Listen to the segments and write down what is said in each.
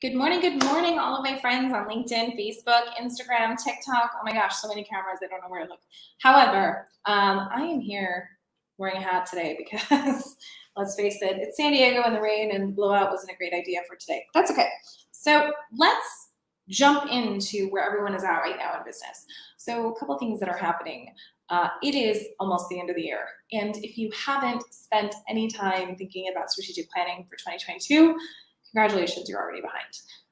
Good morning, all of my friends on LinkedIn, Facebook, Instagram, TikTok. Oh my gosh, so many cameras, I don't know where to look. However, I am here wearing a hat today because, let's face it, it's San Diego and the rain and the blowout wasn't a great idea for today. That's okay. So let's jump into where everyone is at right now in business. So a couple things that are happening. It is almost the end of the year. And if you haven't spent any time thinking about strategic planning for 2022, congratulations, you're already behind.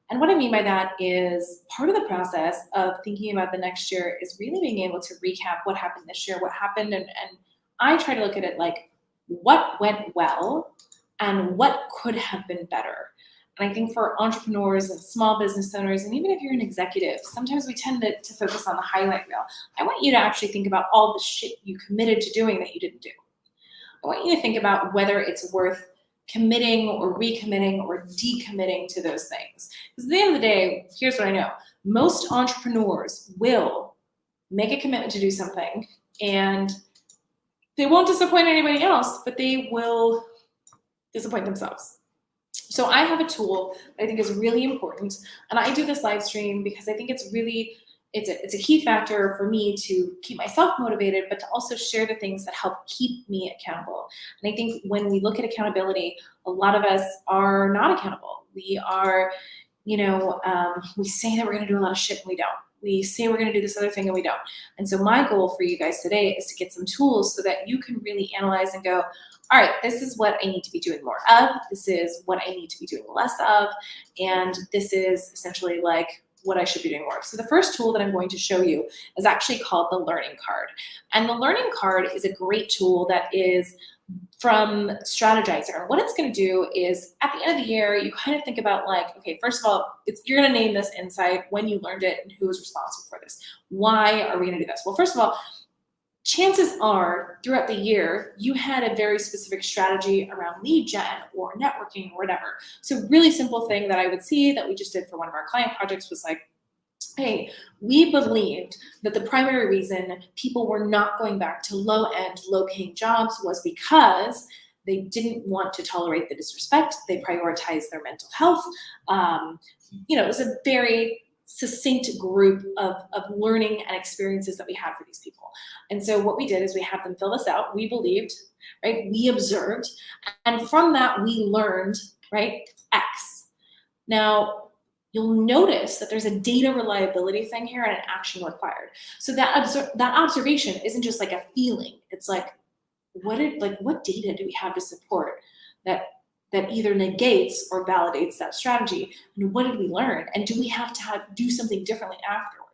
And what I mean by that is part of the process of thinking about the next year is really being able to recap what happened this year, what happened, and I try to look at it like what went well and what could have been better. And I think for entrepreneurs and small business owners, and even if you're an executive, sometimes we tend to focus on the highlight reel. I want you to actually think about all the shit you committed to doing that you didn't do. I want you to think about whether it's worth committing or recommitting or decommitting to those things. Because at the end of the day, here's what I know. Most entrepreneurs will make a commitment to do something and they won't disappoint anybody else, but they will disappoint themselves. So I have a tool that I think is really important, and I do this live stream because I think it's a key factor for me to keep myself motivated, but to also share the things that help keep me accountable. And I think when we look at accountability, a lot of us are not accountable. We are, we say that we're going to do a lot of shit and we don't. We say we're going to do this other thing and we don't. And so my goal for you guys today is to get some tools so that you can really analyze and go, all right, this is what I need to be doing more of. This is what I need to be doing less of. And this is essentially like what I should be doing more of. So the first tool that I'm going to show you is actually called the learning card. And the learning card is a great tool that is from Strategizer. And what it's going to do is at the end of the year, you kind of think about like, okay, first of all, you're going to name this insight, when you learned it, and who is responsible for this. Why are we going to do this? Well, first of all, chances are throughout the year, you had a very specific strategy around lead gen or networking or whatever. So really simple thing that I would see that we just did for one of our client projects was like, hey, we believed that the primary reason people were not going back to low-end, low-paying jobs was because they didn't want to tolerate the disrespect. They prioritized their mental health. It was a very succinct group of learning and experiences that we had for these people. And so what we did is we had them fill this out. We believed, right? We observed. And from that, we learned, right, X. Now, you'll notice that there's a data reliability thing here and an action required. So that observation isn't just like a feeling. It's like, what data do we have to support that either negates or validates that strategy? And what did we learn? And do we have to do something differently afterwards?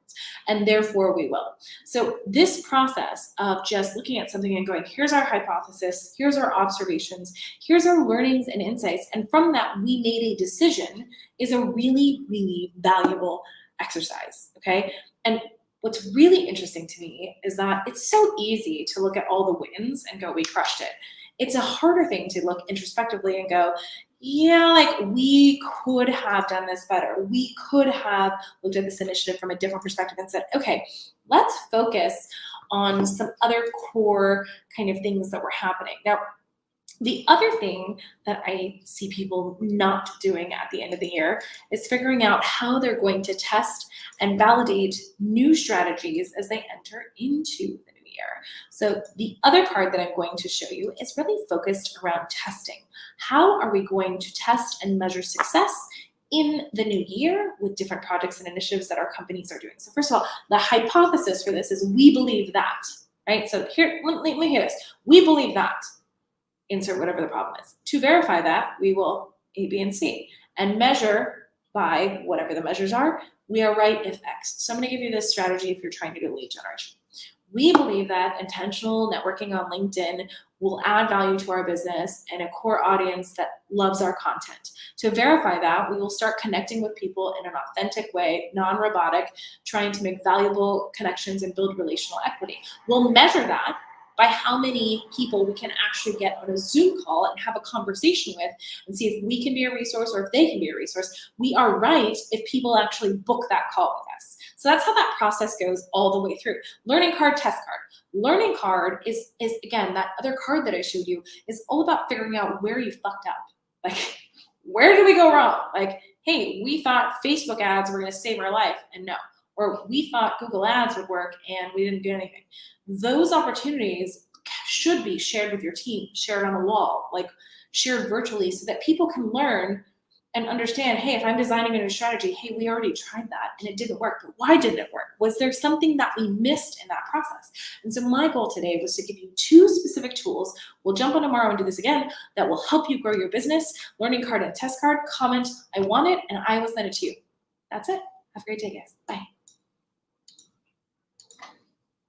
And therefore we will. So this process of just looking at something and going, here's our hypothesis, here's our observations, here's our learnings and insights, and from that we made a decision, is a really, really valuable exercise, okay? And what's really interesting to me is that it's so easy to look at all the wins and go, we crushed it. It's a harder thing to look introspectively and go, yeah, like we could have done this better. We could have looked at this initiative from a different perspective and said, okay, let's focus on some other core kind of things that were happening. Now, the other thing that I see people not doing at the end of the year is figuring out how they're going to test and validate new strategies as they enter into the new year. So the other card that I'm going to show you is really focused around testing. How are we going to test and measure success in the new year with different projects and initiatives that our companies are doing? So first of all, the hypothesis for this is we believe that, right? So here, let me hear this. We believe that. Insert whatever the problem is. To verify that, we will A, B, and C, and measure by whatever the measures are. We are right if X. So I'm going to give you this strategy if you're trying to do lead generation. We believe that intentional networking on LinkedIn will add value to our business and a core audience that loves our content. To verify that, we will start connecting with people in an authentic way, non-robotic, trying to make valuable connections and build relational equity. We'll measure that by how many people we can actually get on a Zoom call and have a conversation with and see if we can be a resource or if they can be a resource. We are right if people actually book that call with us. So that's how that process goes all the way through. Learning card, test card. Learning card is again, that other card that I showed you is all about figuring out where you fucked up. Like, where did we go wrong? Like, hey, we thought Facebook ads were going to save our life, and no. Or we thought Google ads would work and we didn't do anything. Those opportunities should be shared with your team, shared on a wall, like shared virtually, so that people can learn and understand, hey, if I'm designing a new strategy, hey, we already tried that and it didn't work. But why didn't it work? Was there something that we missed in that process? And so my goal today was to give you 2 specific tools. We'll jump on tomorrow and do this again, that will help you grow your business. Learning card and test card, comment, I want it, and I will send it to you. That's it. Have a great day, guys. Bye.